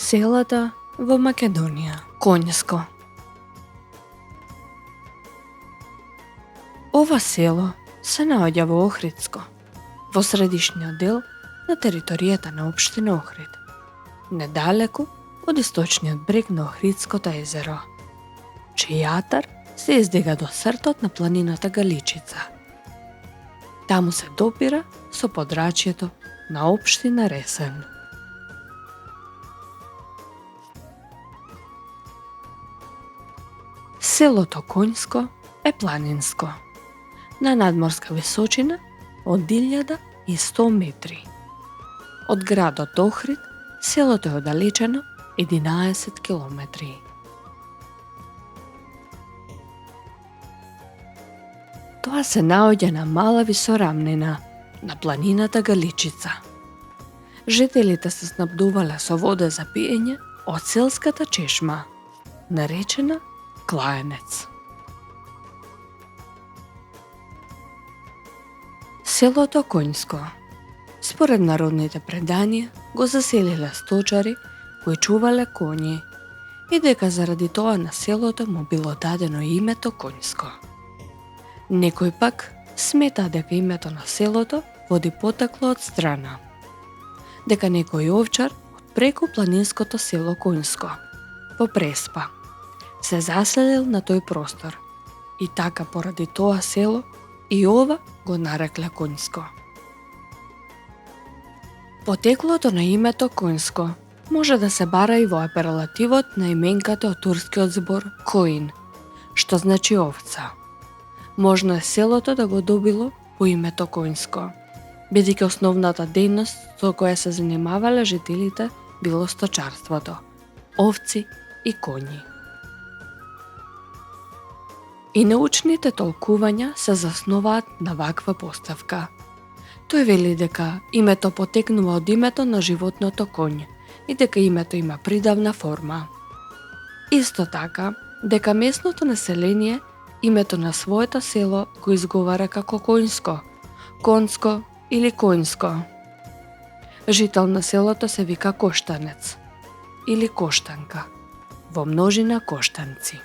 Селата во Македонија. Конјско. Ова село се наоѓа во Охридско, во средишниот дел на територијата на општина Охрид, недалеку од источниот брег на Охридското езеро, чиј јатар се издига до сртот на планината Галичица. Таму се допира со подрачјето на општина Ресен. Селото Конјско е планинско, на надморска височина од 1100 метри. Од градот Охрид, селото е оддалечено 11 километри. Тоа се наоѓа на мала висорамнина на планината Галичица. Жителите се снабдувале со вода за пиење од селската чешма, наречена Клаенец. Селото Конјско, според народните преданија, го заселиле сточари кои чувале коњи и дека заради тоа на селото му било дадено името Конјско. Некој пак смета дека името на селото води потекло од страна, дека некој овчар од преку планинското село Конјско во Преспа се заселил на тој простор и така поради тоа село и ова го нарекле Конјско. Потеклото на името Конјско може да се бара и во аперлативот на именката од турскиот збор коин, што значи овца. Можно е селото да го добило по името Конјско, бидејќи основната дејност со која се занимавале жителите било сточарството, овци и коњи. И научните толкувања се засноваат на ваква поставка. Тој вели дека името потекнува од името на животното коњ и дека името има придавна форма. Исто така, дека местното население името на своето село го изговара како Коњско, Конско или Коњско. Жител на селото се вика Коштанец или Коштанка, во множина Коштанци.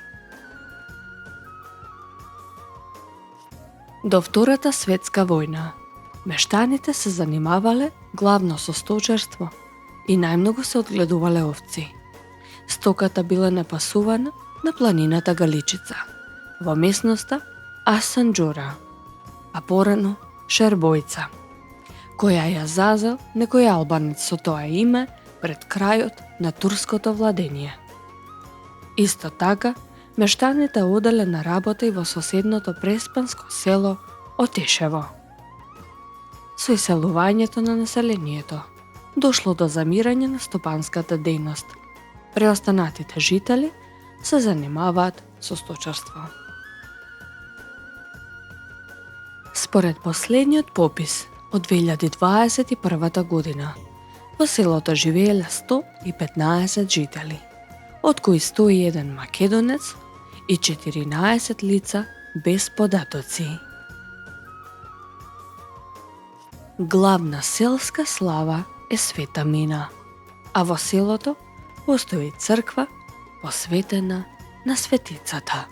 До Втората светска војна, мештаните се занимавале главно со сточарство и најмногу се одгледувале овци. Стоката била напасувана на планината Галичица, во местноста Асанџора, а порано Шербојца, која ја зазел некој албанец со тоа име пред крајот на турското владење. Исто така, мештаните оделе на работа и во соседното преспанско село Отешево. Со иселувањето на населението дошло до замирање на стопанската дејност. Преостанатите жители се занимаваат со сточарство. Според последниот попис од 2021 година, во селото живееле 115 жители, од кои 101 македонец и 14 лица без податоци. Главна селска слава е Света Мина, а во селото постои црква посветена на светицата.